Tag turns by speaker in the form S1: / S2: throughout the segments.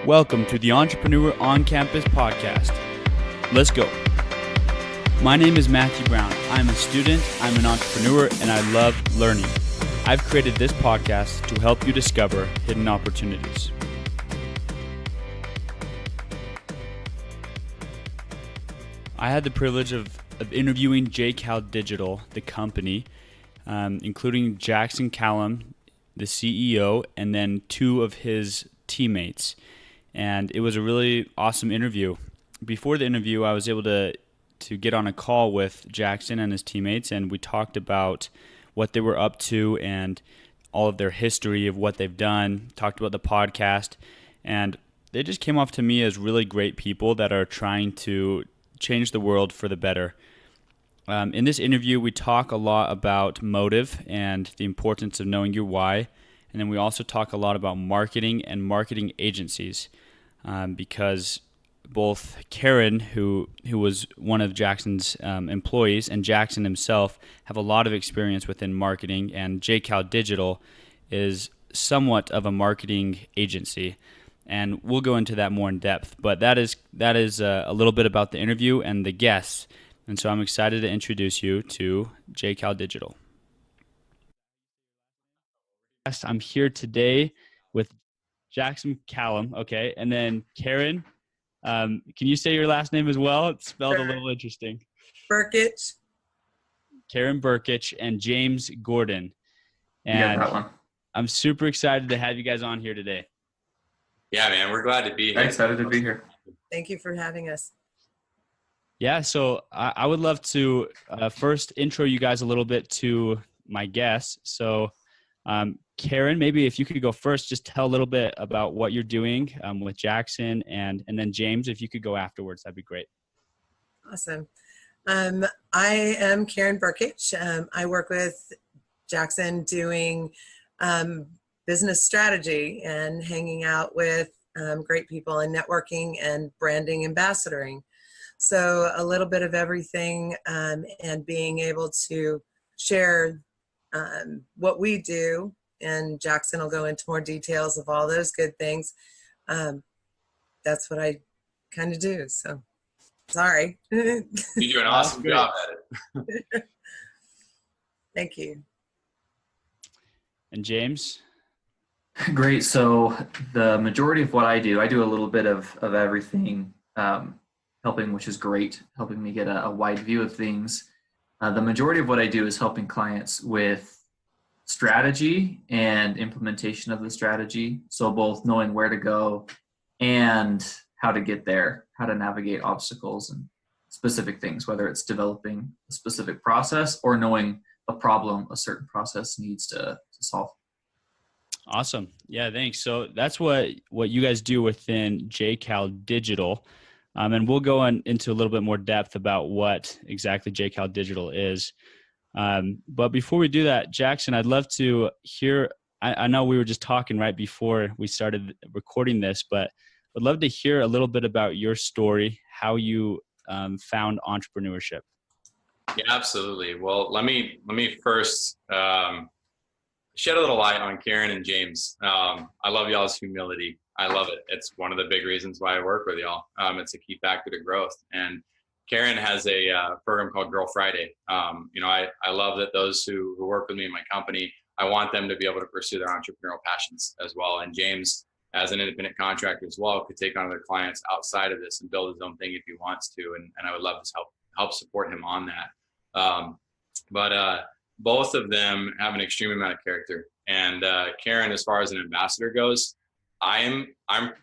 S1: Welcome to the Entrepreneur on Campus podcast. Let's go. My name is Matthew Brown. I'm a student, I'm an entrepreneur, and I love learning. I've created this podcast to help you discover hidden opportunities. I had the privilege of interviewing JCal Digital, the company, including Jackson Calame, the CEO, and then two of his teammates. And it was a really awesome interview. Before the interview, I was able to get on a call with Jackson and his teammates, and we talked about what they were up to and all of their history of what they've done, talked about the podcast, and they just came off to me as really great people that are trying to change the world for the better. In this interview, we talk a lot about motive and the importance of knowing your why. And then we also talk a lot about marketing and marketing agencies because both Karen, who was one of Jackson's employees, and Jackson himself have a lot of experience within marketing, and JCal Digital is somewhat of a marketing agency. And we'll go into that more in depth. But that is a little bit about the interview and the guests. And so I'm excited to introduce you to JCal Digital. I'm here today with Jackson Calame, okay, and then Karen. Can you say your last name as well? It's spelled a little interesting.
S2: Brkich.
S1: Karen Brkich and James Gordon. And
S3: you got that one.
S1: I'm super excited to have you guys on here today.
S4: Yeah, man, we're glad to be here.
S3: Excited to be here.
S2: Thank you for having us.
S1: Yeah, so I would love to first intro you guys a little bit to my guests. So Karen, maybe if you could go first, just tell a little bit about what you're doing with Jackson, and then James, if you could go afterwards, that'd be great.
S2: Awesome. I am Karen Brkich. I work with Jackson doing business strategy and hanging out with great people and networking and branding ambassadoring. So a little bit of everything and being able to share what we do, and Jackson will go into more details of all those good things. That's what I kind of do. So sorry.
S4: You do an awesome job at it.
S2: Thank you.
S1: And James?
S3: Great. So the majority of what I do a little bit of everything, helping, which is great, helping me get a wide view of things. The majority of what I do is helping clients with strategy and implementation of the strategy. So both knowing where to go and how to get there, how to navigate obstacles and specific things, whether it's developing a specific process or knowing a problem a certain process needs to solve.
S1: Awesome. Yeah, thanks. So that's what you guys do within JCal Digital. And we'll go into a little bit more depth about what exactly JCal Digital is. But before we do that, Jackson, I'd love to hear, I know we were just talking right before we started recording this, but I'd love to hear a little bit about your story, how you found entrepreneurship.
S4: Yeah, absolutely. Well, let me first shed a little light on Karen and James. I love y'all's humility. I love it. It's one of the big reasons why I work with y'all. It's a key factor to growth. And Karen has a program called Girl Friday. I love that those who work with me in my company, I want them to be able to pursue their entrepreneurial passions as well. And James, as an independent contractor as well, could take on other clients outside of this and build his own thing if he wants to. And I would love to help support him on that. But both of them have an extreme amount of character. And Karen, as far as an ambassador goes, I'm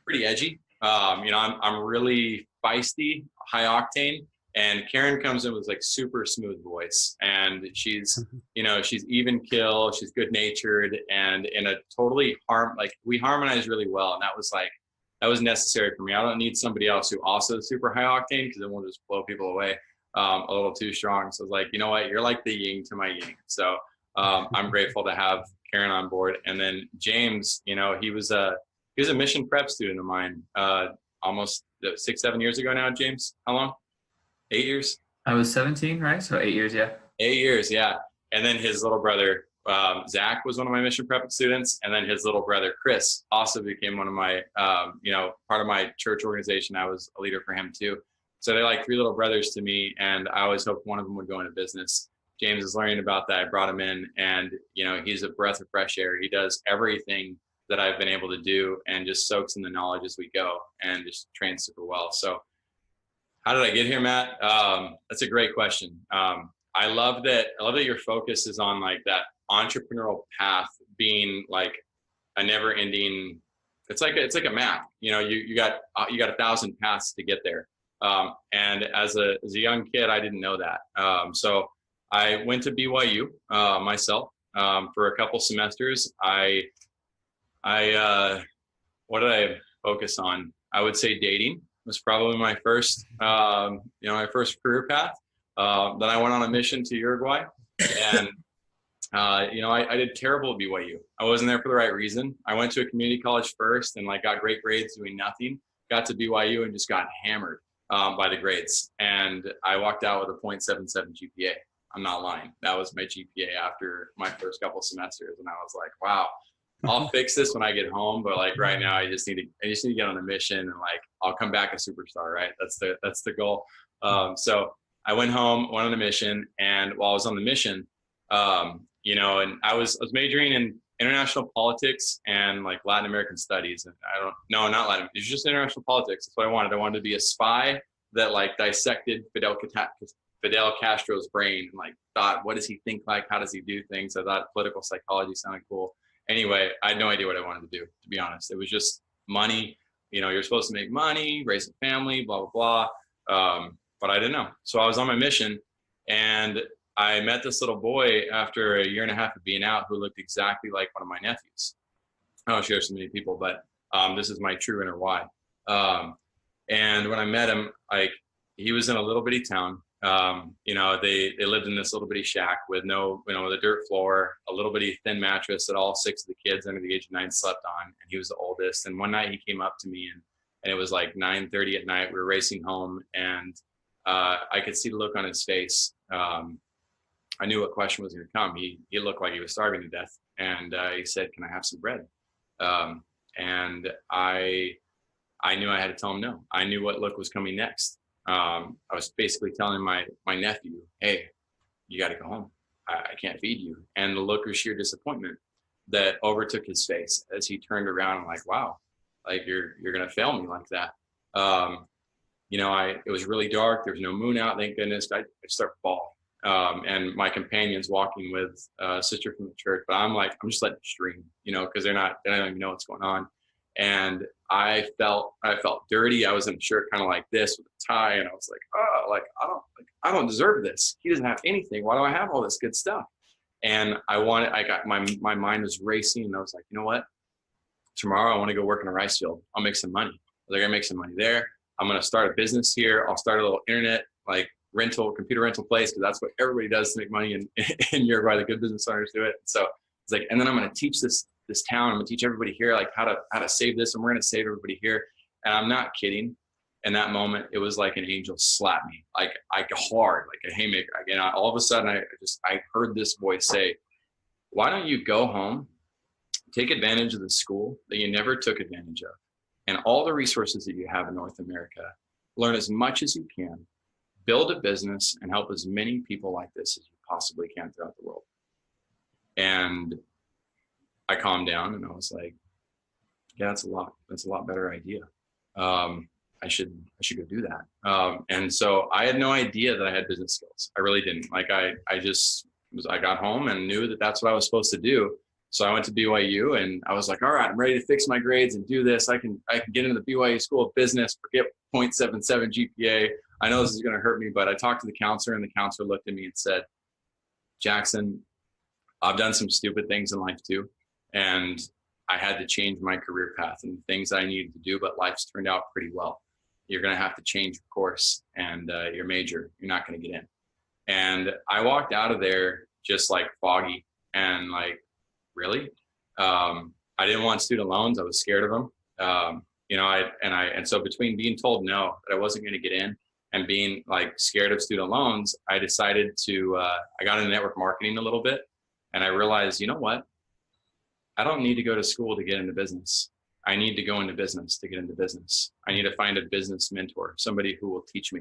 S4: pretty edgy. I'm really feisty, high octane, and Karen comes in with like super smooth voice, and she's even kill, she's good natured, and in a totally we harmonize really well, and that was necessary for me. I don't need somebody else who also is super high octane because it will just blow people away a little too strong. So I was like, you know what, you're like the yin to my yang. So I'm grateful to have Karen on board. And then James, he was a mission prep student of mine almost 6-7 years ago now. James, how long? 8 years?
S3: I was 17, right? So 8 years, yeah.
S4: 8 years, yeah. And then his little brother Zach was one of my mission prep students, and then his little brother Chris also became one of my, part of my church organization. I was a leader for him too. So they're like 3 little brothers to me, and I always hoped one of them would go into business. James is learning about that. I brought him in, and he's a breath of fresh air. He does everything that I've been able to do, and just soaks in the knowledge as we go, and just trains super well. So how did I get here, Matt? That's a great question. I love that your focus is on like that entrepreneurial path being like a never ending, it's like a map, you got 1,000 paths to get there. And as a young kid, I didn't know that. So I went to BYU myself for a couple semesters. What did I focus on? I would say dating was probably my first, my first career path. Then I went on a mission to Uruguay, and I did terrible at BYU. I wasn't there for the right reason. I went to a community college first, and like got great grades doing nothing. Got to BYU and just got hammered by the grades, and I walked out with a .77 GPA. I'm not lying. That was my GPA after my first couple semesters, and I was like, wow. I'll fix this when I get home, but like right now, I just need to get on a mission, and like I'll come back a superstar, right? That's the goal. So I went home, went on a mission, and while I was on the mission, and I was majoring in international politics and like Latin American studies, and not Latin. It was just international politics. That's what I wanted. I wanted to be a spy that like dissected Fidel Castro's brain and like thought, what does he think like? How does he do things? I thought political psychology sounded cool. Anyway, I had no idea what I wanted to do, to be honest. It was just money. You're supposed to make money, raise a family, blah, blah, blah. But I didn't know. So I was on my mission, and I met this little boy after a year and a half of being out who looked exactly like one of my nephews. I don't share so many people, but this is my true inner why. And when I met him, like he was in a little bitty town. They lived in this little bitty shack with with a dirt floor, a little bitty thin mattress that all 6 of the kids under the age of 9 slept on. And he was the oldest. And one night he came up to me, and it was like 9:30 at night. We were racing home, and I could see the look on his face. I knew what question was going to come. He looked like he was starving to death. And he said, "Can I have some bread?" And I knew I had to tell him no. I knew what look was coming next. I was basically telling my nephew, "Hey, you got to go home. I can't feed you." And the look of sheer disappointment that overtook his face as he turned around and like, "Wow, like you're going to fail me like that." It was really dark. There was no moon out. Thank goodness. I started to fall. And my companion's walking with a sister from the church, but I'm just letting it stream, cause they don't even know what's going on. And I felt dirty. I was in a shirt kind of like this with a tie, and I was like, oh, I don't deserve this. He doesn't have anything. Why do I have all this good stuff? And my mind was racing, and I was like, you know what? Tomorrow I want to go work in a rice field. I'll make some money. They're gonna make some money there. I'm gonna start a business here. I'll start a little internet computer rental place, because that's what everybody does to make money in Uruguay. The good business owners do it. So it's like, and then I'm gonna teach this town. I'm gonna teach everybody here like how to save this, and we're gonna save everybody here. And I'm not kidding. In that moment, it was like an angel slapped me, like hard, like a haymaker. Again, all of a sudden, I heard this voice say, "Why don't you go home, take advantage of the school that you never took advantage of, and all the resources that you have in North America, learn as much as you can, build a business, and help as many people like this as you possibly can throughout the world." And I calmed down, and I was like, yeah, that's a lot better idea. I should go do that. And so I had no idea that I had business skills. I really didn't. Like I got home and knew that that's what I was supposed to do. So I went to BYU, and I was like, all right, I'm ready to fix my grades and do this. I can get into the BYU School of Business, forget .77 GPA. I know this is going to hurt me, but I talked to the counselor, and the counselor looked at me and said, "Jackson, I've done some stupid things in life too. And I had to change my career path and the things I needed to do, but life's turned out pretty well. You're going to have to change your course and your major. You're not going to get in." And I walked out of there just like foggy and like, really? I didn't want student loans. I was scared of them. So between being told no, that I wasn't going to get in, and being like scared of student loans, I decided to, I got into network marketing a little bit. And I realized, you know what? I don't need to go to school to get into business. I need to go into business to get into business. I need to find a business mentor, somebody who will teach me.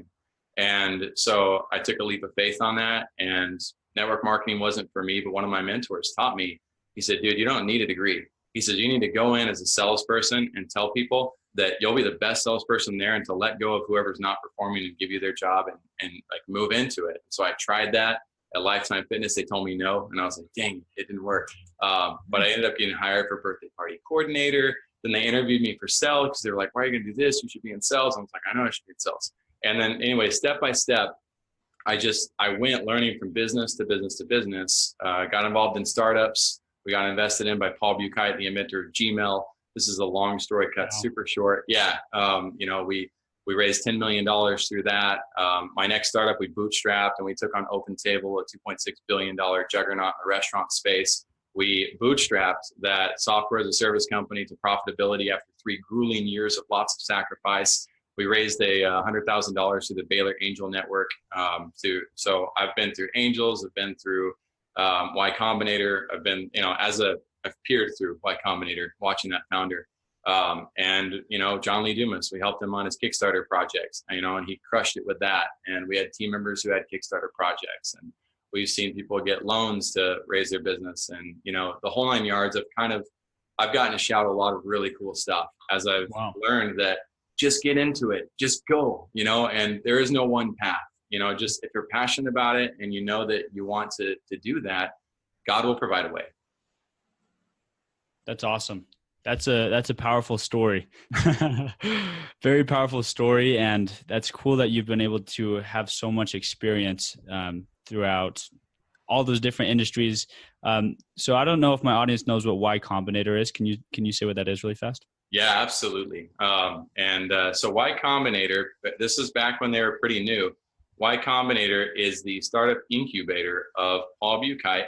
S4: And so I took a leap of faith on that, and network marketing wasn't for me, but one of my mentors taught me. He said, dude, you don't need a degree. He says, you need to go in as a salesperson and tell people that you'll be the best salesperson there, and to let go of whoever's not performing and give you their job and like move into it. So I tried that at Lifetime Fitness. They told me no. And I was like, dang, it didn't work. But I ended up getting hired for birthday party coordinator. Then they interviewed me for sales because they were like, why are you going to do this? You should be in sales. I was like, I know I should be in sales. And then anyway, step by step, I went learning from business to business to business, got involved in startups. We got invested in by Paul Brkich, the inventor of Gmail. This is a long story cut super short. Yeah. We raised $10 million through that. My next startup, we bootstrapped, and we took on OpenTable, a $2.6 billion juggernaut in the restaurant space. We bootstrapped that software as a service company to profitability after 3 grueling years of lots of sacrifice. We raised $100,000 through the Baylor Angel Network. So I've been through Angels, I've been through Y Combinator. I've been, I've peered through Y Combinator, watching that founder. And John Lee Dumas, we helped him on his Kickstarter projects, and he crushed it with that. And we had team members who had Kickstarter projects, and we've seen people get loans to raise their business. And, the whole 9 yards of I've gotten to shout a lot of really cool stuff as I've learned that just get into it, just go, and there is no one path, just if you're passionate about it and you know that you want to do that, God will provide a way.
S1: That's awesome. That's a powerful story. Very powerful story. And that's cool that you've been able to have so much experience throughout all those different industries. So I don't know if my audience knows what Y Combinator is. Can you say what that is really fast?
S4: Yeah, absolutely. So Y Combinator, this is back when they were pretty new. Y Combinator is the startup incubator of Paul Brkich,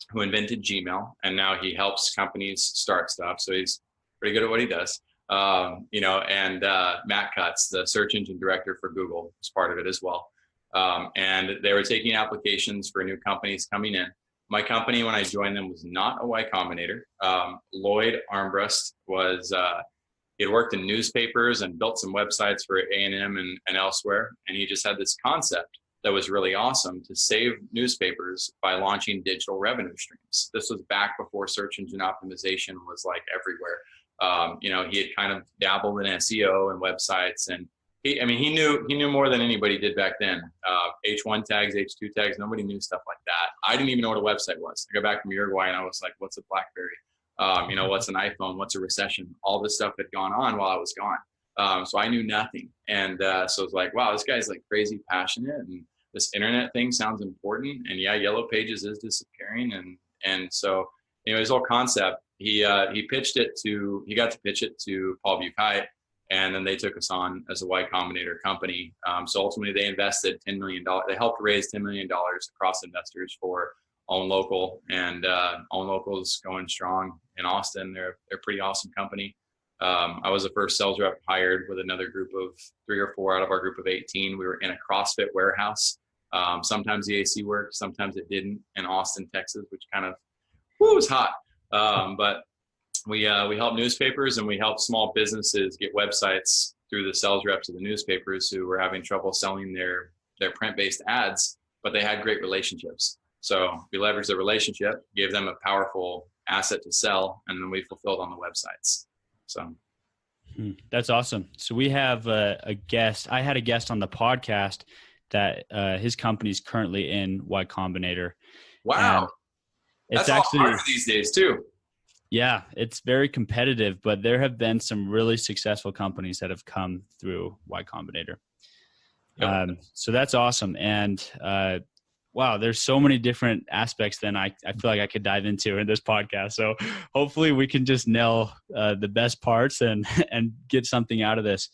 S4: who invented Gmail, and now he helps companies start stuff. So he's pretty good at what he does. Matt Cutts, the search engine director for Google, was part of it as well. And they were taking applications for new companies coming in. My company, when I joined them, was not a Y Combinator. Lloyd Armbrust was, he had worked in newspapers and built some websites for A&M and elsewhere. And he just had this concept that was really awesome to save newspapers by launching digital revenue streams. This was back before search engine optimization was like everywhere. He had kind of dabbled in SEO and websites, and he knew more than anybody did back then. H1 tags, H2 tags, nobody knew stuff like that. I didn't even know what a website was. I got back from Uruguay and I was like, what's a BlackBerry? What's an iPhone? What's a recession? All this stuff had gone on while I was gone. So I knew nothing. And so it was like, wow, this guy's like crazy passionate, and this internet thing sounds important. And yeah, Yellow Pages is disappearing. And so, his whole concept, he got to pitch it to Paul Brkich, and then they took us on as a Y Combinator company. So ultimately they invested $10 million. They helped raise $10 million across investors for Own Local, and Own Local's going strong in Austin. They're a pretty awesome company. I was the first sales rep hired with another group of 3 or 4 out of our group of 18. We were in a CrossFit warehouse. Sometimes the AC worked, sometimes it didn't, in Austin, Texas, which kind of was hot. But we help newspapers, and we help small businesses get websites through the sales reps of the newspapers who were having trouble selling their print-based ads, but they had great relationships. So we leveraged the relationship, gave them a powerful asset to sell, and then we fulfilled on the websites. So
S1: that's awesome. So we have a guest. I had a guest on the podcast that his company's currently in Y Combinator.
S4: Wow.
S1: It's
S4: That's
S1: actually
S4: all hard these days too.
S1: Yeah, it's very competitive, but there have been some really successful companies that have come through Y Combinator.
S4: Yep.
S1: So that's awesome. And wow, there's so many different aspects then I feel like I could dive into in this podcast. So hopefully we can just nail the best parts and get something out of this.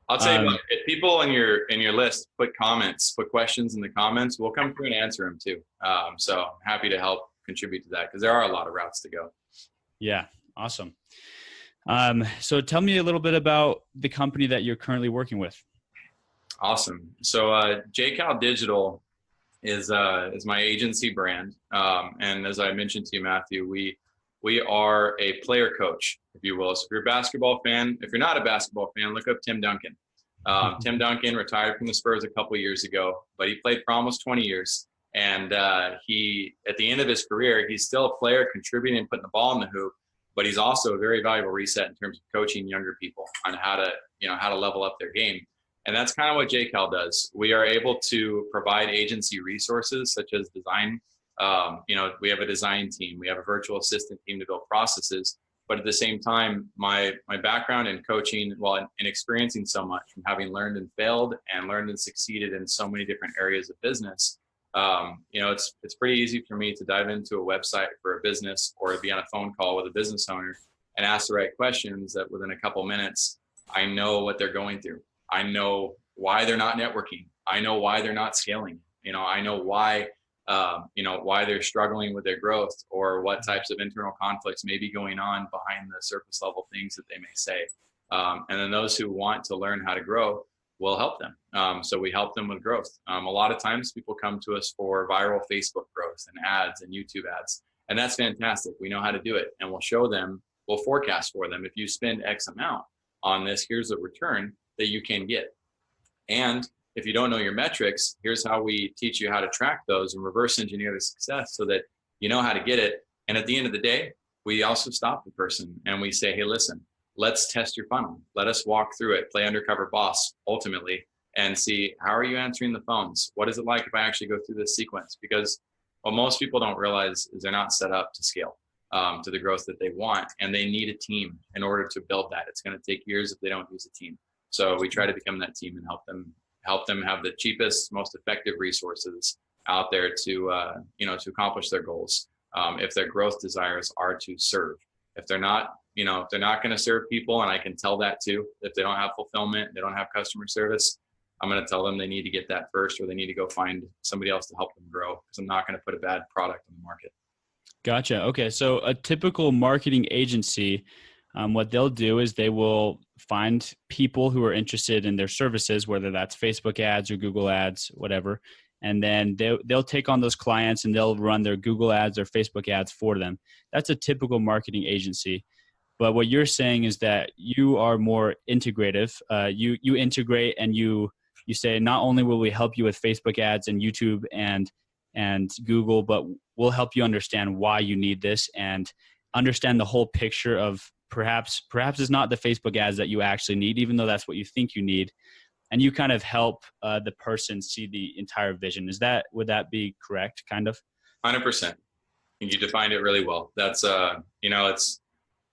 S4: I'll tell you what, if people in your list put questions in the comments, we'll come through and answer them too. So happy to help contribute to that, because there are a lot of routes to go.
S1: Yeah. Awesome. So tell me a little bit about the company that you're currently working with.
S4: Awesome. So JCal Digital is my agency brand. And as I mentioned to you, Matthew, we are a player coach, if you will. So if you're a basketball fan, if you're not a basketball fan, look up Tim Duncan. Tim Duncan retired from the Spurs a couple years ago, but he played for almost 20 years. And he, at the end of his career, he's still a player contributing and putting the ball in the hoop, but he's also a very valuable reset in terms of coaching younger people on how to level up their game. And that's kind of what JCal does. We are able to provide agency resources such as design. We have a design team, we have a virtual assistant team to build processes. But at the same time, my background in coaching, in experiencing so much from having learned and failed and learned and succeeded in so many different areas of business, it's pretty easy for me to dive into a website for a business or to be on a phone call with a business owner and ask the right questions that within a couple minutes, I know what they're going through. I know why they're not networking. I know why they're not scaling. I know why they're struggling with their growth or what types of internal conflicts may be going on behind the surface level things that they may say. And then those who want to learn how to grow, we'll help them. So we help them with growth. A lot of times people come to us for viral Facebook growth and ads and YouTube ads. And that's fantastic. We know how to do it. And we'll show them, we'll forecast for them. If you spend X amount on this, here's the return that you can get. And if you don't know your metrics, here's how we teach you how to track those and reverse engineer the success so that you know how to get it. And at the end of the day, we also stop the person and we say, hey, listen, let's test your funnel. Let us walk through it, play undercover boss ultimately, and see how are you answering the phones? What is it like if I actually go through this sequence? Because what most people don't realize is they're not set up to scale to the growth that they want. And they need a team in order to build that. It's going to take years if they don't use a team. So we try to become that team and help them have the cheapest, most effective resources out there to accomplish their goals. If their growth desires are to serve, if they're not going to serve people, and I can tell that too, if they don't have fulfillment, they don't have customer service, I'm going to tell them they need to get that first, or they need to go find somebody else to help them grow, because I'm not going to put a bad product on the market. Gotcha.
S1: Okay. So a typical marketing agency, what they'll do is they will find people who are interested in their services, whether that's Facebook ads or Google ads, whatever. And then they'll take on those clients and they'll run their Google ads or Facebook ads for them. That's a typical marketing agency. But what you're saying is that you are more integrative. You integrate and you say, not only will we help you with Facebook ads and YouTube and Google, but we'll help you understand why you need this and understand the whole picture of perhaps it's not the Facebook ads that you actually need, even though that's what you think you need. And you kind of help the person see the entire vision. Would that be correct? Kind of?
S4: 100%. You defined it really well. That's, it's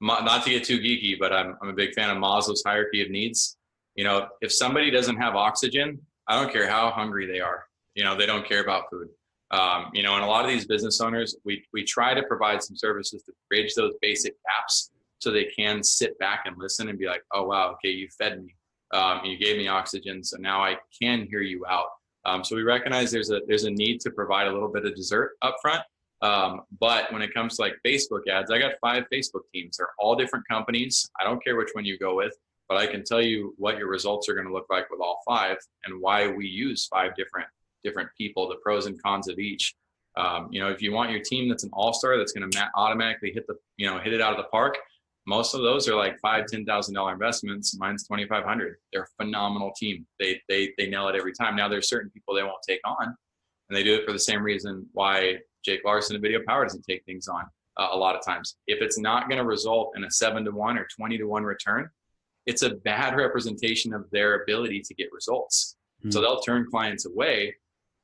S4: not to get too geeky, but I'm a big fan of Maslow's hierarchy of needs. If somebody doesn't have oxygen, I don't care how hungry they are, they don't care about food. And a lot of these business owners, we try to provide some services to bridge those basic gaps so they can sit back and listen and be like, oh, wow, okay, you fed me. You gave me oxygen, so now I can hear you out. So we recognize there's a need to provide a little bit of dessert up front. But when it comes to like Facebook ads, I got 5 Facebook teams. They're all different companies. I don't care which one you go with, but I can tell you what your results are going to look like with all 5 and why we use 5 different people, the pros and cons of each. If you want your team that's an all-star that's going to automatically hit it out of the park, most of those are like $5,000-$10,000 investments. Mine's $2,500. They're a phenomenal team. They nail it every time. Now there's certain people they won't take on, and they do it for the same reason why Jake Larson of Video Power doesn't take things on a lot of times. If it's not going to result in a 7-to-1 or 20-to-1 return, it's a bad representation of their ability to get results. So they'll turn clients away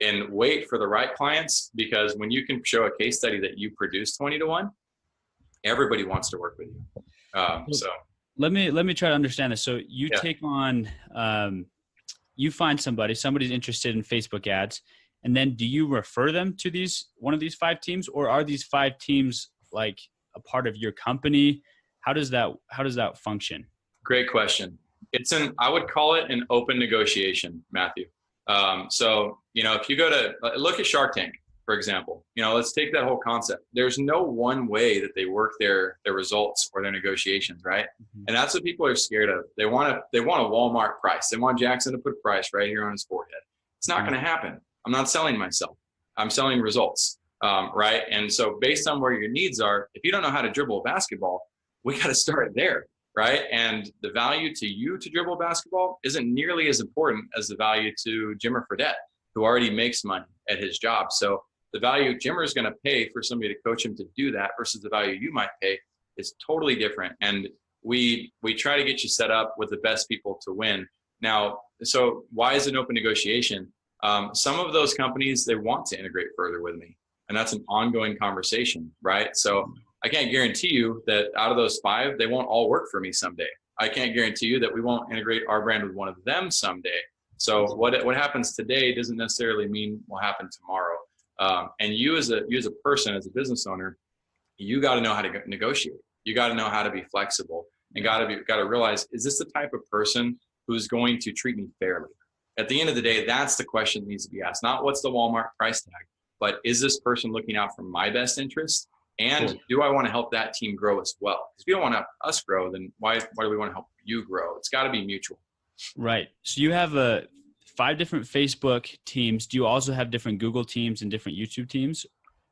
S4: and wait for the right clients, because when you can show a case study that you produce 20-to-1, everybody wants to work with you. So
S1: let me try to understand this. So you take on, you find somebody's interested in Facebook ads, and then do you refer them to one of these 5 teams, or are these 5 teams like a part of your company? How does that function?
S4: Great question. I would call it an open negotiation, Matthew. So, if you go to look at Shark Tank, for example, let's take that whole concept. There's no one way that they work their results or their negotiations, right? Mm-hmm. And that's what people are scared of. They want a Walmart price. They want Jackson to put a price right here on his forehead. It's not going to happen. I'm not selling myself. I'm selling results, right? And so based on where your needs are, if you don't know how to dribble a basketball, we got to start there, right? And the value to you to dribble basketball isn't nearly as important as the value to Jimmer Fredette, who already makes money at his job. So the value Jimmer is going to pay for somebody to coach him to do that versus the value you might pay is totally different. And we try to get you set up with the best people to win. Now, so why is it an open negotiation? Some of those companies, they want to integrate further with me, and that's an ongoing conversation, right? So I can't guarantee you that out of those 5, they won't all work for me someday. I can't guarantee you that we won't integrate our brand with one of them someday. So what happens today doesn't necessarily mean will happen tomorrow. And you as a person, as a business owner, you got to know how to negotiate. You got to know how to be flexible, and got to realize, is this the type of person who's going to treat me fairly? At the end of the day, that's the question that needs to be asked. Not what's the Walmart price tag, but is this person looking out for my best interest? And do I want to help that team grow as well? Because if you don't want to help us grow, then why do we want to help you grow? It's got to be mutual.
S1: Right. So you have 5 different Facebook teams. Do you also have different Google teams and different YouTube teams?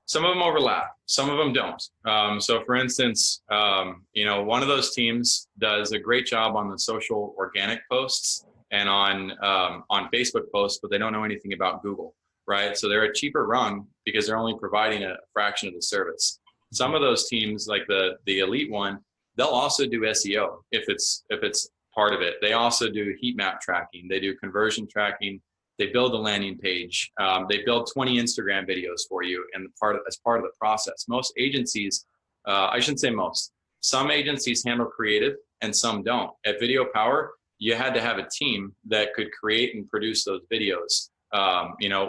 S4: Some of them overlap. Some of them don't. So for instance, one of those teams does a great job on the social organic posts and on Facebook posts, but they don't know anything about Google, right? So they're a cheaper rung because they're only providing a fraction of the service. Some of those teams, like the elite one, they'll also do SEO if it's part of it. They also do heat map tracking. They do conversion tracking. They build a landing page. They build 20 Instagram videos for you, and as part of the process. Most agencies, I shouldn't say most, some agencies handle creative and some don't. At Video Power, you had to have a team that could create and produce those videos.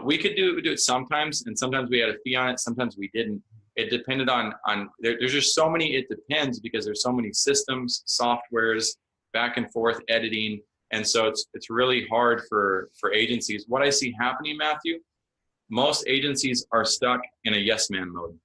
S4: We could do it sometimes, and sometimes we had a fee on it. Sometimes we didn't. It depended on there's just so many, it depends, because there's so many systems, softwares, back and forth editing. And so it's really hard for agencies. What I see happening, Matthew, most agencies are stuck in a yes man mode.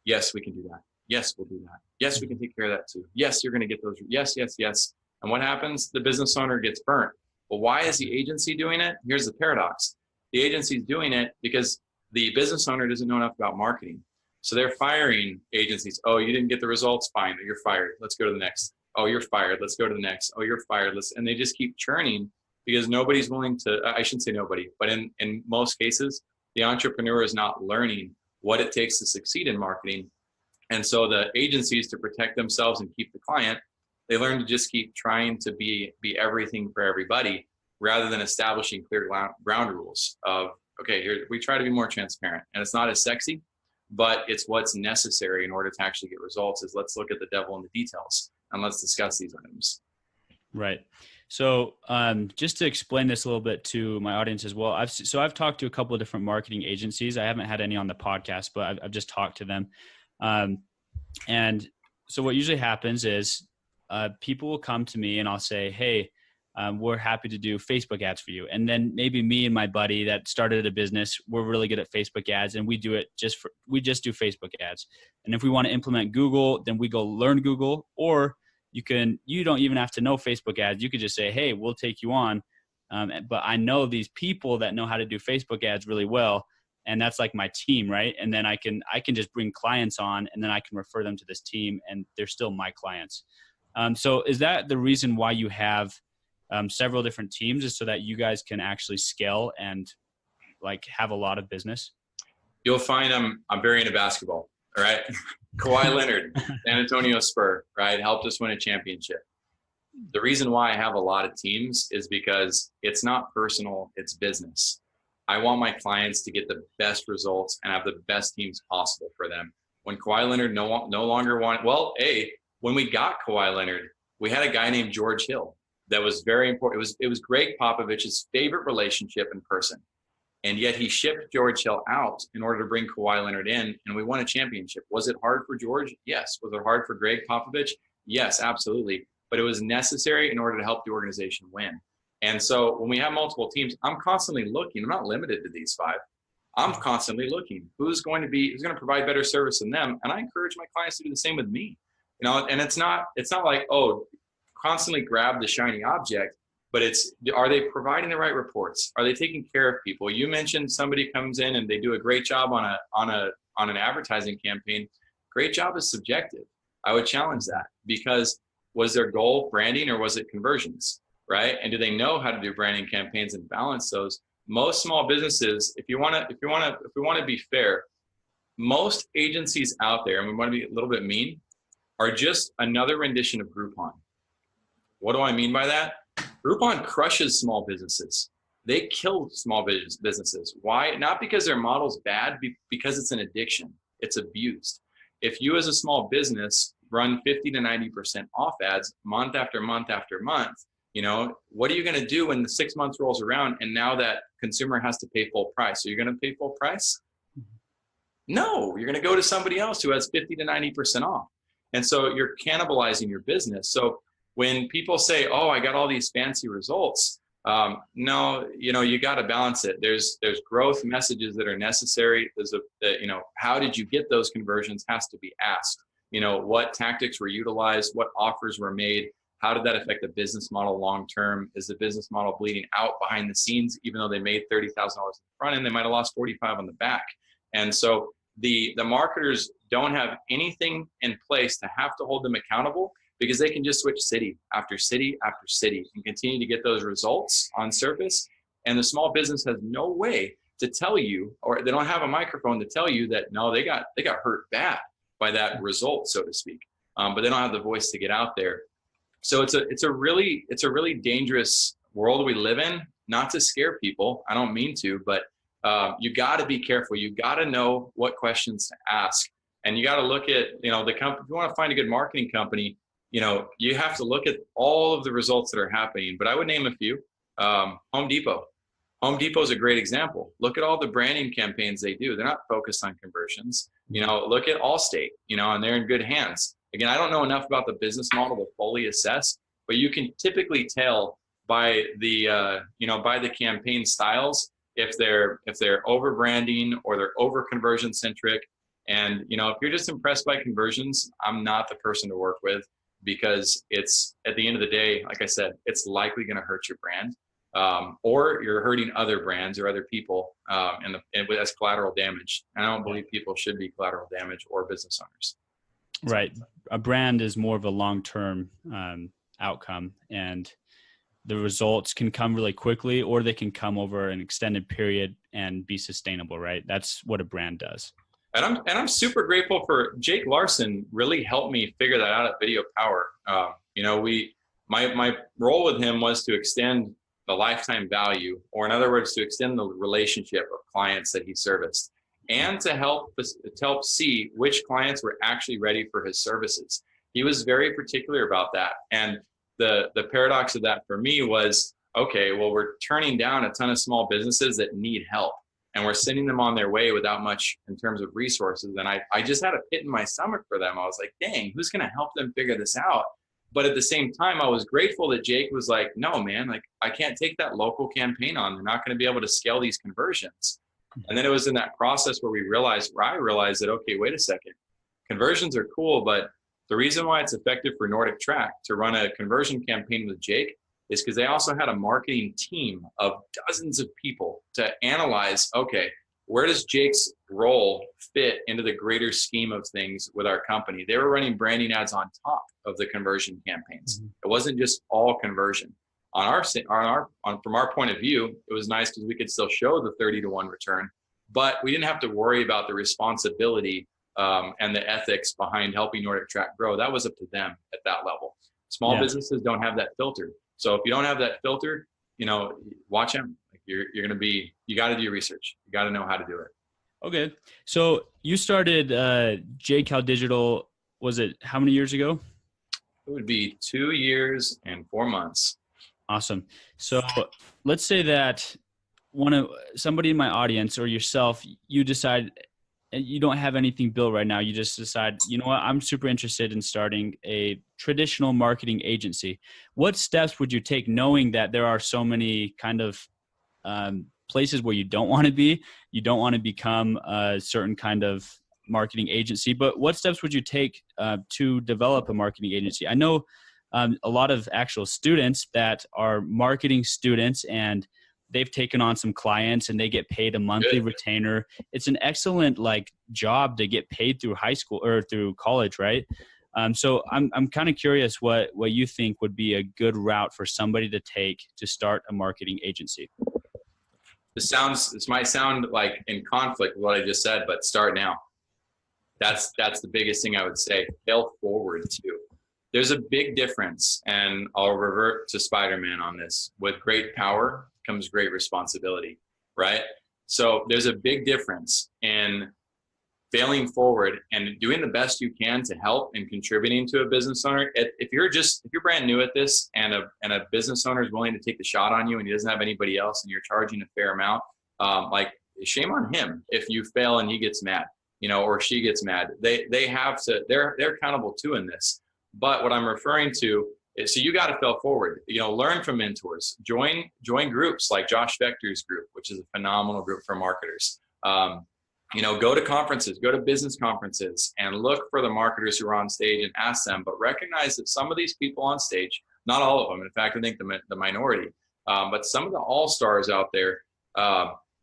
S4: Yes, we can do that. Yes, we'll do that. Yes, we can take care of that too. Yes, you're going to get those. Yes, yes, yes. And what happens? The business owner gets burnt. Well, why is the agency doing it? Here's the paradox. The agency's doing it because the business owner doesn't know enough about marketing. So they're firing agencies. Oh, you didn't get the results? Fine, you're fired. Let's go to the next. Oh, you're fired. Let's go to the next. Oh, you're fired. And they just keep churning because nobody's willing to, I shouldn't say nobody, but in most cases, the entrepreneur is not learning what it takes to succeed in marketing. And so the agencies, to protect themselves and keep the client, they learn to just keep trying to be everything for everybody rather than establishing clear ground rules of, okay, here, we try to be more transparent. And it's not as sexy, but it's what's necessary in order to actually get results. Is let's look at the devil in the details and let's discuss these items.
S1: Right. So just to explain this a little bit to my audience as well, I've talked to a couple of different marketing agencies. I haven't had any on the podcast, but I've just talked to them. And so what usually happens is people will come to me and I'll say, hey, we're happy to do Facebook ads for you. And then maybe me and my buddy that started a business, we're really good at Facebook ads, and we do it we just do Facebook ads. And if we want to implement Google, then we go learn Google, or you don't even have to know Facebook ads. You could just say, hey, we'll take you on. But I know these people that know how to do Facebook ads really well. And that's like my team, right? And then I can just bring clients on, and then I can refer them to this team, and they're still my clients. So is that the reason why you have several different teams, is so that you guys can actually scale and like have a lot of business?
S4: You'll find I'm very into basketball. All right. Kawhi Leonard, San Antonio Spur, right? Helped us win a championship. The reason why I have a lot of teams is because it's not personal, it's business. I want my clients to get the best results and have the best teams possible for them. When Kawhi Leonard no longer when we got Kawhi Leonard, we had a guy named George Hill that was very important. It was Greg Popovich's favorite relationship in person. And yet he shipped George Hill out in order to bring Kawhi Leonard in, and we won a championship. Was it hard for George? Yes. Was it hard for Greg Popovich? Yes, absolutely. But it was necessary in order to help the organization win. And so when we have multiple teams, I'm constantly looking. I'm not limited to these 5. I'm constantly looking. Who's going to provide better service than them? And I encourage my clients to do the same with me. And it's not like, oh, constantly grab the shiny object, but are they providing the right reports? Are they taking care of people? You mentioned somebody comes in and they do a great job on an advertising campaign. Great job is subjective. I would challenge that, because was their goal branding or was it conversions, right? And do they know how to do branding campaigns and balance those? Most small businesses, if we want to be fair, most agencies out there, and we want to be a little bit mean, are just another rendition of Groupon. What do I mean by that? Groupon crushes small businesses. They kill small businesses. Why? Not because their model's bad, because it's an addiction. It's abused. If you as a small business run 50 to 90% off ads month after month after month, what are you going to do when the 6 months rolls around and now that consumer has to pay full price? So you're going to pay full price? No, you're going to go to somebody else who has 50 to 90% off. And so you're cannibalizing your business. So when people say, oh, I got all these fancy results, no, you got to balance it. There's growth messages that are necessary. How did you get those conversions has to be asked. What tactics were utilized, what offers were made, how did that affect the business model long term? Is the business model bleeding out behind the scenes? Even though they made $30,000 in the front end, they might have lost 45 on the back. And so the marketers don't have anything in place to have to hold them accountable, because they can just switch city after city after city and continue to get those results on surface. And the small business has no way to tell you, or they don't have a microphone to tell you that, no, they got hurt bad by that result, so to speak. But they don't have the voice to get out there. So it's a really dangerous world we live in. Not to scare people, I don't mean to, but you got to be careful. You got to know what questions to ask, and you got to look at the company. If you want to find a good marketing company, you have to look at all of the results that are happening. But I would name a few. Home Depot. Home Depot is a great example. Look at all the branding campaigns they do. They're not focused on conversions. Look at Allstate, and they're in good hands. Again, I don't know enough about the business model to fully assess, but you can typically tell by the campaign styles if they're over branding or they're over conversion centric. And if you're just impressed by conversions, I'm not the person to work with, because it's, at the end of the day, like I said, it's likely going to hurt your brand, or you're hurting other brands or other people, and as collateral damage. I don't believe people should be collateral damage or business owners.
S1: Right. A brand is more of a long-term outcome, and the results can come really quickly, or they can come over an extended period and be sustainable, right? That's what a brand does.
S4: And I'm super grateful for Jake Larson. Really helped me figure that out at Video Power. My role with him was to extend the lifetime value, or in other words, to extend the relationship of clients that he serviced, and to help see which clients were actually ready for his services. He was very particular about that. And the paradox of that for me was, okay, well, we're turning down a ton of small businesses that need help, and we're sending them on their way without much in terms of resources. And I just had a pit in my stomach for them. I was like, dang, who's going to help them figure this out? But at the same time, I was grateful that Jake was like, no, man, like, I can't take that local campaign on. They're not going to be able to scale these conversions. And then it was in that process where I realized that, okay, wait a second, conversions are cool, but the reason why it's effective for Nordic Track to run a conversion campaign with Jake is because they also had a marketing team of dozens of people to analyze, okay, where does Jake's role fit into the greater scheme of things with our company? They were running branding ads on top of the conversion campaigns. Mm-hmm. It wasn't just all conversion. From our point of view, it was nice because we could still show the 30-to-1 return, but we didn't have to worry about the responsibility and the ethics behind helping Nordic Track grow. That was up to them at that level. Small businesses don't have that filter. So if you don't have that filter, watch them. Like you got to do your research. You got to know how to do it.
S1: Okay. So you started JCal Digital, was it how many years ago?
S4: It would be 2 years and 4 months.
S1: Awesome. So let's say that somebody in my audience or yourself, you decide you don't have anything built right now. You just decide, you know what, I'm super interested in starting a traditional marketing agency. What steps would you take, knowing that there are so many kind of places where you don't want to be? You don't want to become a certain kind of marketing agency, but what steps would you take to develop a marketing agency? I know a lot of actual students that are marketing students, and they've taken on some clients and they get paid a monthly retainer. It's an excellent like job to get paid through high school or through college, right? So I'm kind of curious what you think would be a good route for somebody to take to start a marketing agency.
S4: This might sound like in conflict with what I just said, but start now. That's the biggest thing I would say. Fail forward too. There's a big difference, and I'll revert to Spider-Man on this. With great power comes great responsibility, right? So there's a big difference in failing forward and doing the best you can to help and contributing to a business owner. If you're brand new at this and a business owner is willing to take the shot on you and he doesn't have anybody else and you're charging a fair amount, like shame on him if you fail and he gets mad, or she gets mad. They have to, they're accountable too in this. But what I'm referring to is, so you got to fail forward, learn from mentors, join groups like Josh Vector's group, which is a phenomenal group for marketers. Go to conferences, go to business conferences and look for the marketers who are on stage and ask them, but recognize that some of these people on stage, not all of them, in fact, I think the minority, but some of the all-stars out there,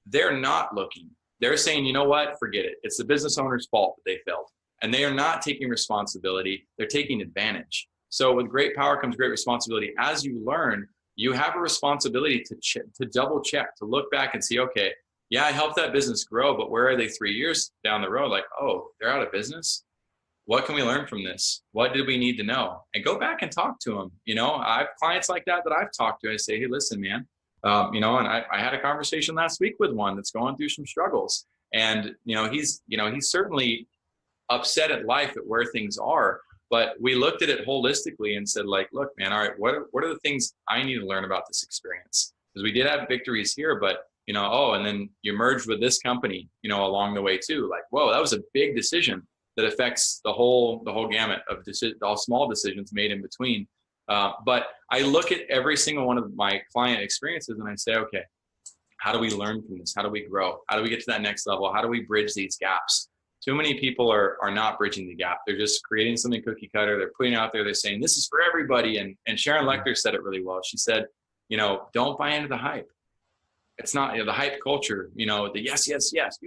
S4: they're not looking. They're saying, you know what, forget it. It's the business owner's fault that they failed. And they are not taking responsibility. They're taking advantage. So with great power comes great responsibility. As you learn, you have a responsibility to double check, to look back and see, okay, yeah, I helped that business grow, but where are they 3 years down the road? Like, oh, they're out of business. What can we learn from this? What did we need to know? And go back and talk to them. I have clients like that I've talked to. I say, hey, listen, man, and I had a conversation last week with one that's going through some struggles. And, he's certainly upset at life at where things are. But we looked at it holistically and said, like, look, man, all right, what are the things I need to learn about this experience? Because we did have victories here, but and then you merged with this company, along the way too. Like, whoa, that was a big decision that affects the whole gamut of all small decisions made in between. But I look at every single one of my client experiences and I say, okay, how do we learn from this? How do we grow? How do we get to that next level? How do we bridge these gaps? Too many people are not bridging the gap. They're just creating something cookie cutter. They're putting it out there. They're saying, this is for everybody. And Sharon Lechter said it really well. She said, don't buy into the hype. It's not the hype culture, the yes, you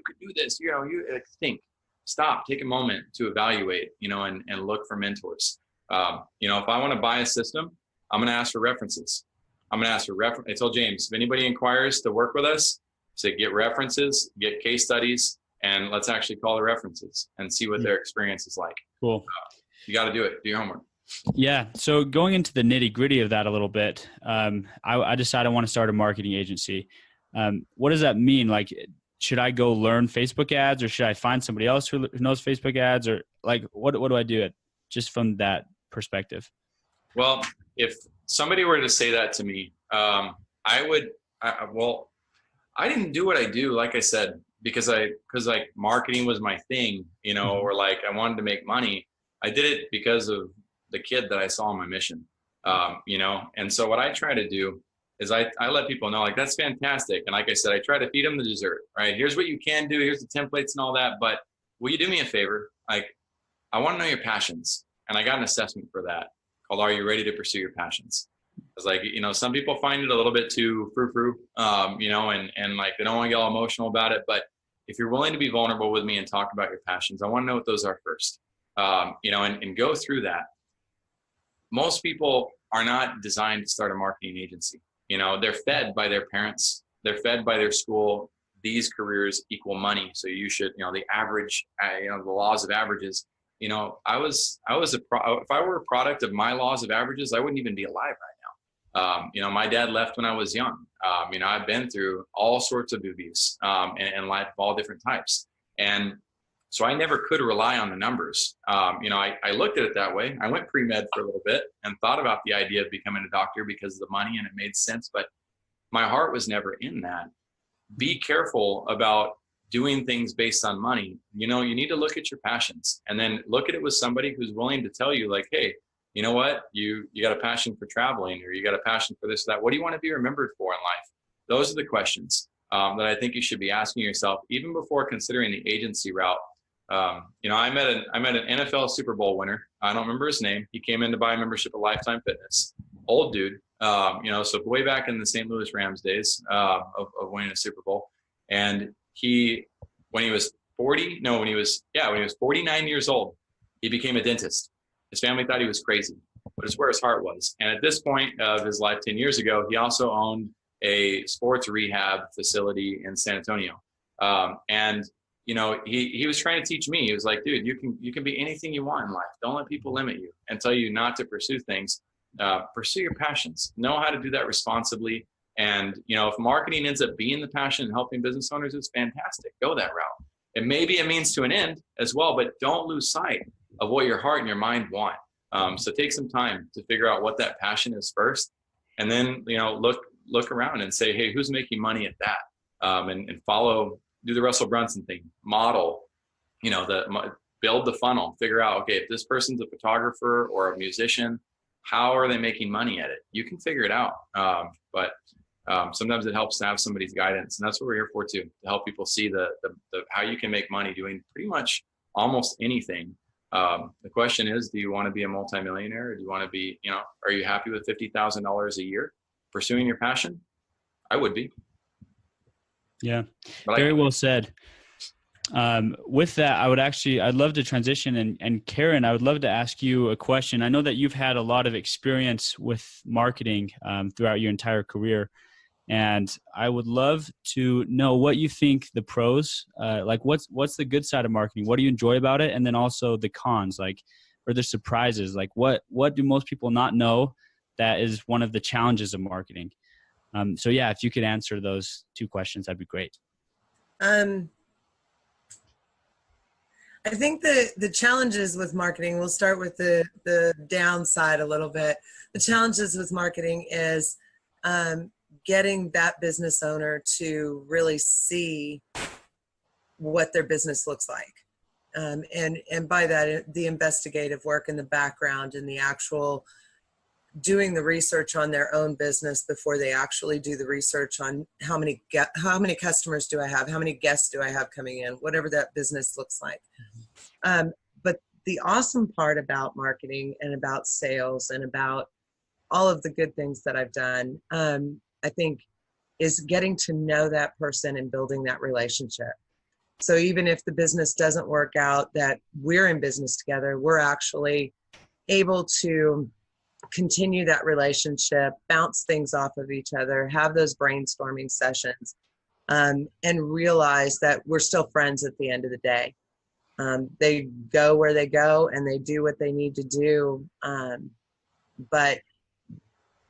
S4: could do this, you think, stop, take a moment to evaluate, and look for mentors. If I want to buy a system, I'm going to ask for references. I told James, if anybody inquires to work with us, say get references, get case studies, and let's actually call the references and see what their experience is like.
S1: Cool.
S4: You got to do it. Do your homework.
S1: Yeah. So going into the nitty gritty of that a little bit, I decided I want to start a marketing agency. What does that mean? Like, should I go learn Facebook ads, or should I find somebody else who knows Facebook ads, or like, what do I do just from that perspective?
S4: Well, if somebody were to say that to me, I didn't do what I do, like I said, because like marketing was my thing, or like I wanted to make money. I did it because of the kid that I saw on my mission, and so what I try to do is I let people know, like, that's fantastic. And like I said, I try to feed them the dessert, right? Here's what you can do. Here's the templates and all that. But will you do me a favor? Like, I want to know your passions. And I got an assessment for that called, Are You Ready to Pursue Your Passions? It's like, some people find it a little bit too frou-frou, and like, they don't want to get all emotional about it. But if you're willing to be vulnerable with me and talk about your passions, I want to know what those are first, and go through that. Most people are not designed to start a marketing agency. They're fed by their parents. They're fed by their school. These careers equal money. So you should, the average, the laws of averages. If I were a product of my laws of averages, I wouldn't even be alive right now. My dad left when I was young. I've been through all sorts of boobies, in life of all different types. And so I never could rely on the numbers. I looked at it that way. I went pre-med for a little bit and thought about the idea of becoming a doctor because of the money, and it made sense, but my heart was never in that. Be careful about doing things based on money. You need to look at your passions and then look at it with somebody who's willing to tell you, like, hey, you know what? You got a passion for traveling, or you got a passion for this or that. What do you want to be remembered for in life? Those are the questions that I think you should be asking yourself even before considering the agency route. I met an NFL Super Bowl winner. I don't remember his name. He came in to buy a membership of Lifetime Fitness. Old dude. So way back in the St. Louis Rams days of winning a Super Bowl, and when he was 49 years old, he became a dentist. His family thought he was crazy, but it's where his heart was. And at this point of his life, 10 years ago, he also owned a sports rehab facility in San Antonio. He was trying to teach me. He was like, dude, you can be anything you want in life. Don't let people limit you and tell you not to pursue things. Pursue your passions. Know how to do that responsibly. And, if marketing ends up being the passion and helping business owners, it's fantastic. Go that route. It may be a means to an end as well, but don't lose sight of what your heart and your mind want. So take some time to figure out what that passion is first, and then, look around and say, hey, who's making money at that? And do the Russell Brunson thing, model, build the funnel, figure out, okay, if this person's a photographer or a musician, how are they making money at it? You can figure it out. But sometimes it helps to have somebody's guidance, and that's what we're here for too, to help people see the how you can make money doing pretty much almost anything. The question is, do you want to be a multimillionaire, or do you want to be, are you happy with $50,000 a year pursuing your passion? I would be.
S1: Yeah, very well said. With that, I'd love to transition, and Karen, I would love to ask you a question. I know that you've had a lot of experience with marketing throughout your entire career, and I would love to know what you think the pros, what's the good side of marketing? What do you enjoy about it? And then also the cons, or the surprises, what do most people not know that is one of the challenges of marketing? If you could answer those two questions, that'd be great.
S2: I think the challenges with marketing, we'll start with the downside a little bit. The challenges with marketing is getting that business owner to really see what their business looks like. And by that, the investigative work in the background and the actual doing the research on their own business before they actually do the research on how many customers do I have, how many guests do I have coming in, whatever that business looks like. But the awesome part about marketing and about sales and about all of the good things that I've done, I think, is getting to know that person and building that relationship. So even if the business doesn't work out, that we're in business together, we're actually able to continue that relationship, bounce things off of each other, have those brainstorming sessions, and realize that we're still friends at the end of the day. They go where they go and they do what they need to do. But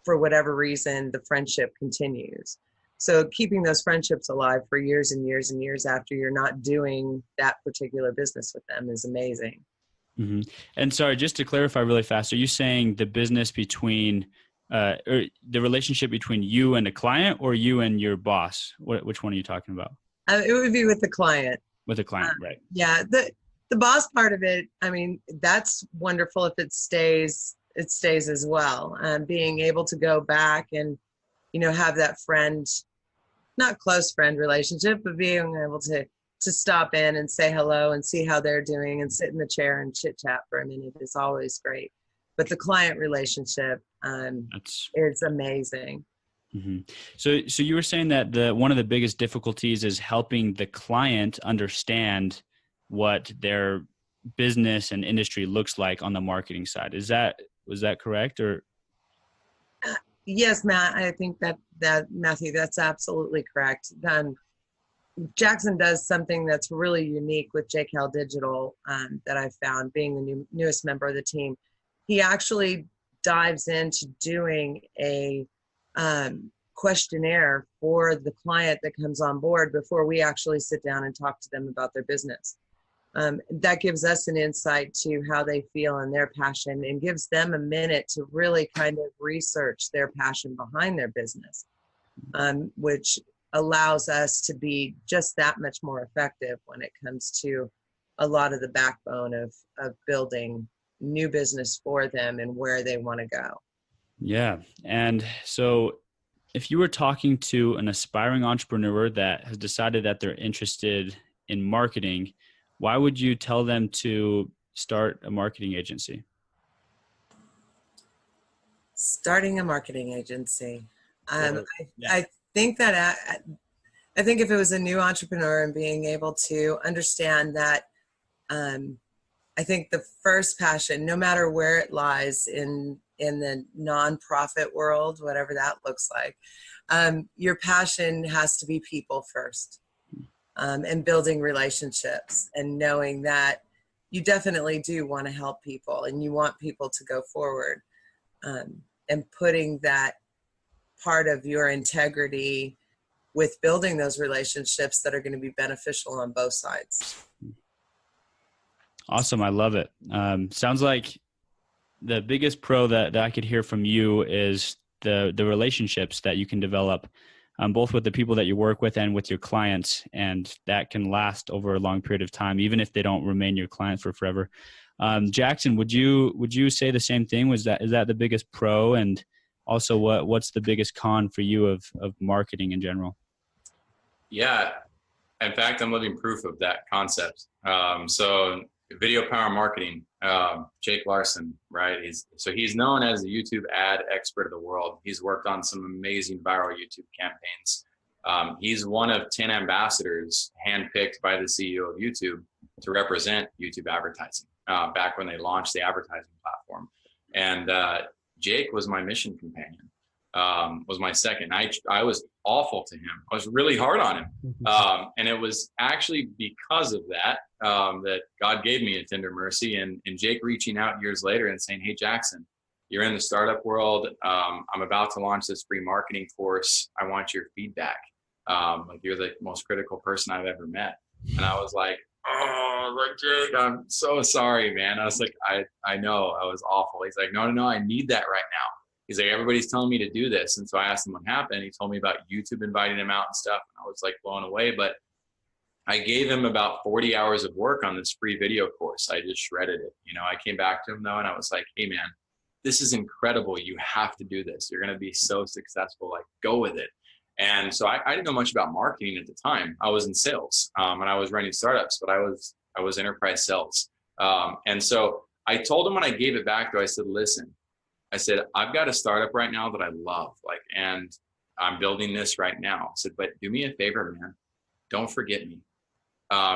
S2: for whatever reason, the friendship continues. So keeping those friendships alive for years and years and years after you're not doing that particular business with them is amazing.
S1: Mm-hmm. And sorry, just to clarify really fast, are you saying the business between, or the relationship between you and a client, or you and your boss? Which one are you talking about?
S2: It would be with the client.
S1: With the client, right?
S2: Yeah, the boss part of it, I mean, that's wonderful if it stays as well. Being able to go back and, have that friend, not close friend relationship, but being able to stop in and say hello and see how they're doing and sit in the chair and chit chat for a minute is always great. But the client relationship is amazing.
S1: Mm-hmm. So you were saying that one of the biggest difficulties is helping the client understand what their business and industry looks like on the marketing side. Was that correct? Or
S2: yes, Matt, I think that Matthew, that's absolutely correct. Jackson does something that's really unique with JCal Digital that I've found, being the newest member of the team. He actually dives into doing a questionnaire for the client that comes on board before we actually sit down and talk to them about their business. That gives us an insight to how they feel and their passion, and gives them a minute to really kind of research their passion behind their business, which allows us to be just that much more effective when it comes to a lot of the backbone of building new business for them and where they want to go.
S1: Yeah. And so if you were talking to an aspiring entrepreneur that has decided that they're interested in marketing, why would you tell them to start a marketing agency?
S2: Starting a marketing agency.
S1: Or-
S2: I think that I think if it was a new entrepreneur and being able to understand that, I think the first passion, no matter where it lies in the nonprofit world, whatever that looks like, your passion has to be people first, and building relationships and knowing that you definitely do want to help people and you want people to go forward, and putting that part of your integrity with building those relationships that are going to be beneficial on both sides.
S1: Awesome. I love it. Sounds like the biggest pro that I could hear from you is the relationships that you can develop, both with the people that you work with and with your clients. And that can last over a long period of time, even if they don't remain your clients for forever. Jackson, would you say the same thing? Is that the biggest pro? And also what's the biggest con for you of marketing in general?
S4: Yeah. In fact, I'm living proof of that concept. So video power marketing, Jake Larson, right? He's known as the YouTube ad expert of the world. He's worked on some amazing viral YouTube campaigns. He's one of 10 ambassadors handpicked by the CEO of YouTube to represent YouTube advertising, back when they launched the advertising platform. And Jake was my mission companion, was my second. I was awful to him. I was really hard on him. And it was actually because of that, that God gave me a tender mercy, and Jake reaching out years later and saying, "Hey, Jackson, you're in the startup world. I'm about to launch this free marketing course. I want your feedback. Like, you're the most critical person I've ever met." And I was like, "Oh, like, Jake, I'm so sorry, man." I was like, I know I was awful. He's like, no, I need that right now. He's like, "Everybody's telling me to do this." And so I asked him what happened. He told me about YouTube inviting him out and stuff. And I was like blown away. But I gave him about 40 hours of work on this free video course. I just shredded it. I came back to him though, and I was like, "Hey man, this is incredible. You have to do this. You're going to be so successful. Like, go with it." And so I didn't know much about marketing at the time. I was in sales, and I was running startups, but I was enterprise sales. And so I told him when I gave it back, though, I said, "Listen," I said, "I've got a startup right now that I love, and I'm building this right now." I said, "But do me a favor, man. Don't forget me."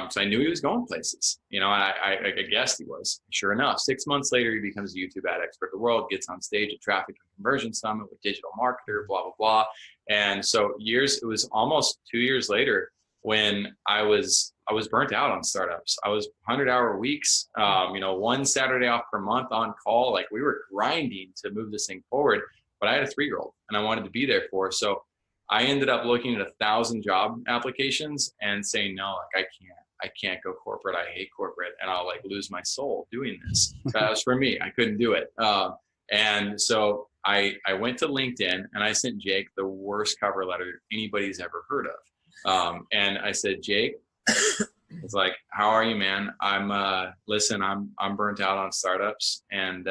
S4: So I knew he was going places, and I guessed he was. Sure enough, 6 months later, he becomes the YouTube ad expert of the world, gets on stage at Traffic and Conversion Summit with digital marketer, blah, blah, blah. And so it was almost 2 years later when I was burnt out on startups. I was 100-hour weeks, one Saturday off per month on call. Like, we were grinding to move this thing forward, but I had a 3-year-old and I wanted to be there for her. So I ended up looking at 1,000 job applications and saying, "No, like, I can't go corporate. I hate corporate, and I'll lose my soul doing this." That was for me. I couldn't do it. And so I went to LinkedIn and I sent Jake the worst cover letter anybody's ever heard of. And I said, "Jake," it's like, "how are you, man? Listen, I'm burnt out on startups, and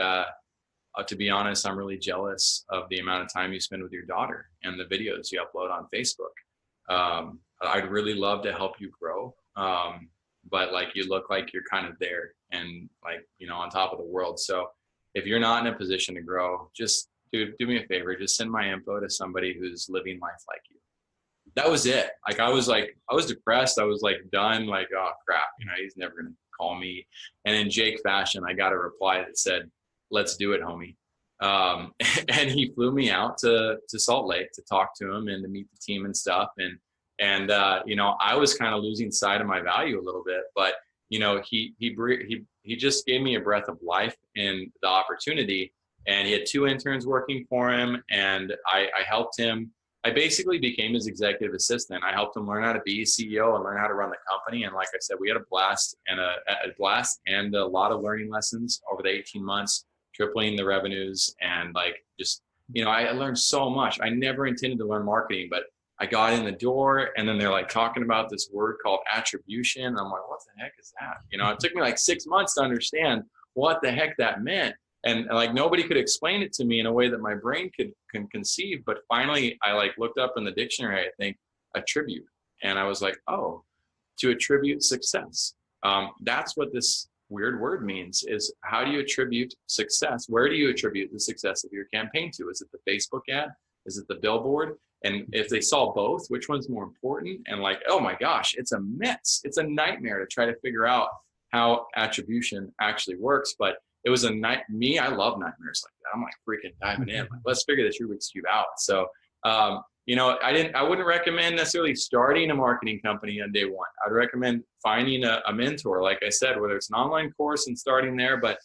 S4: to be honest, I'm really jealous of the amount of time you spend with your daughter and the videos you upload on Facebook. I'd really love to help you grow. But you look like you're kind of there and on top of the world. So if you're not in a position to grow, just do me a favor, just send my info to somebody who's living life like you." That was it. I was depressed. I was done, oh crap, he's never going to call me. And in Jake fashion, I got a reply that said, "Let's do it, homie." And he flew me out to Salt Lake to talk to him and to meet the team and stuff. And I was kind of losing sight of my value a little bit, but he just gave me a breath of life in the opportunity. And he had 2 interns working for him, and I helped him. I basically became his executive assistant. I helped him learn how to be a CEO and learn how to run the company. And like I said, we had a blast and a lot of learning lessons over the 18 months, tripling the revenues. And I learned so much. I never intended to learn marketing, but I got in the door, and then they're talking about this word called attribution. I'm like, what the heck is that? It took me 6 months to understand what the heck that meant. And nobody could explain it to me in a way that my brain can conceive. But finally, I looked up in the dictionary, I think, attribute. And I was like, oh, to attribute success. That's what this weird word means, is how do you attribute success? Where do you attribute the success of your campaign to? Is it the Facebook ad? Is it the billboard? And if they saw both, which one's more important? And like, oh my gosh, it's a mess. It's a nightmare to try to figure out how attribution actually works. But it was me, I love nightmares like that. I'm like freaking diving in. Like, let's figure this Rubik's Cube out. So, I wouldn't recommend necessarily starting a marketing company on day one. I'd recommend finding a mentor, like I said, whether it's an online course and starting there. But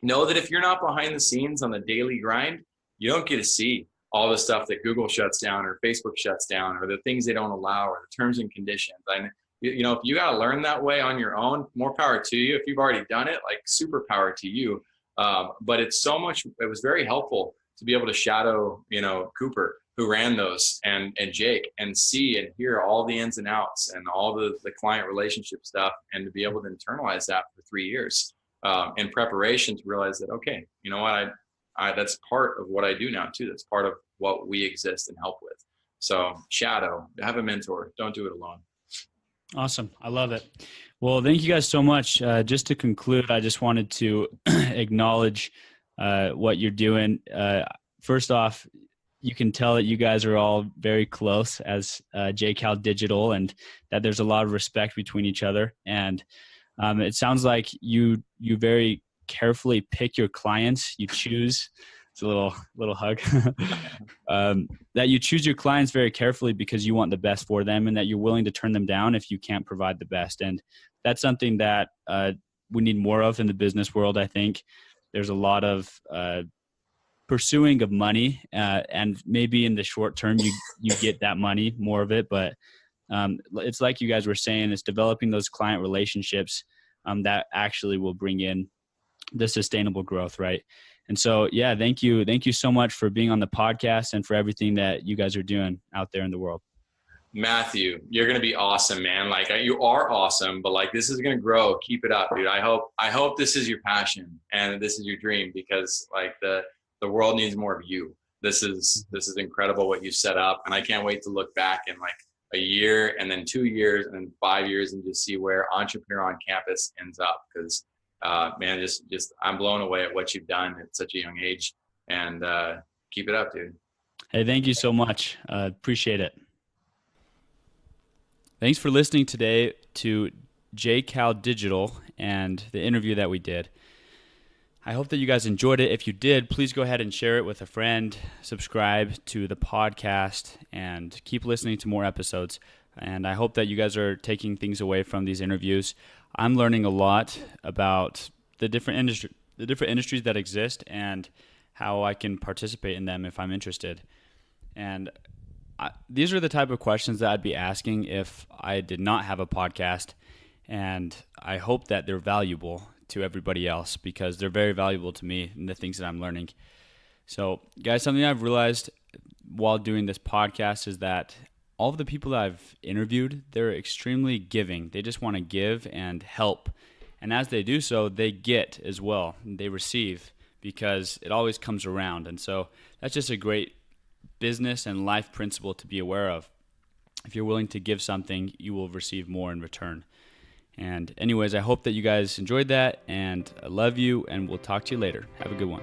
S4: know that if you're not behind the scenes on the daily grind, you don't get to see all the stuff that Google shuts down or Facebook shuts down, or the things they don't allow, or the terms and conditions. And if you got to learn that way on your own, more power to you. If you've already done it, like super power to you. But it was very helpful to be able to shadow, Cooper, who ran those, and Jake, and see and hear all the ins and outs and all the client relationship stuff, and to be able to internalize that for 3 years in preparation to realize that, okay, you know what, I that's part of what I do now too. That's part of what we exist and help with. So shadow, have a mentor, don't do it alone.
S1: Awesome. I love it. Well, thank you guys so much. Just to conclude, I just wanted to acknowledge what you're doing. First off, you can tell that you guys are all very close as JCal Digital, and that there's a lot of respect between each other. And it sounds like you very carefully pick your clients. You choose. It's a little hug. That you choose your clients very carefully because you want the best for them, and that you're willing to turn them down if you can't provide the best. And that's something that we need more of in the business world. I think there's a lot of pursuing of money, and maybe in the short term you get that money, more of it. But it's like you guys were saying, it's developing those client relationships that actually will bring in the sustainable growth, right? And so, yeah, thank you so much for being on the podcast and for everything that you guys are doing out there in the world.
S4: Matthew, you're going to be awesome, man. Like, you are awesome, but like, this is going to grow. Keep it up, dude. I hope this is your passion and this is your dream, because like the world needs more of you. This is incredible what you set up. And I can't wait to look back in like a year, and then 2 years, and then 5 years, and just see where Entrepreneur on Campus ends up. Because man, just I'm blown away at what you've done at such a young age, and keep it up, dude.
S1: Hey, thank you so much. Appreciate it. Thanks for listening today to JCal Digital and the interview that we did. I hope that you guys enjoyed it. If you did, please go ahead and share it with a friend, subscribe to the podcast, and keep listening to more episodes. And I hope that you guys are taking things away from these interviews. I'm learning a lot about the different industries that exist, and how I can participate in them if I'm interested. And these are the type of questions that I'd be asking if I did not have a podcast. And I hope that they're valuable to everybody else, because they're very valuable to me and the things that I'm learning. So, guys, something I've realized while doing this podcast is that all of the people that I've interviewed, they're extremely giving. They just want to give and help. And as they do so, they get as well. They receive, because it always comes around. And so that's just a great business and life principle to be aware of. If you're willing to give something, you will receive more in return. And anyways, I hope that you guys enjoyed that, and I love you, and we'll talk to you later. Have a good one.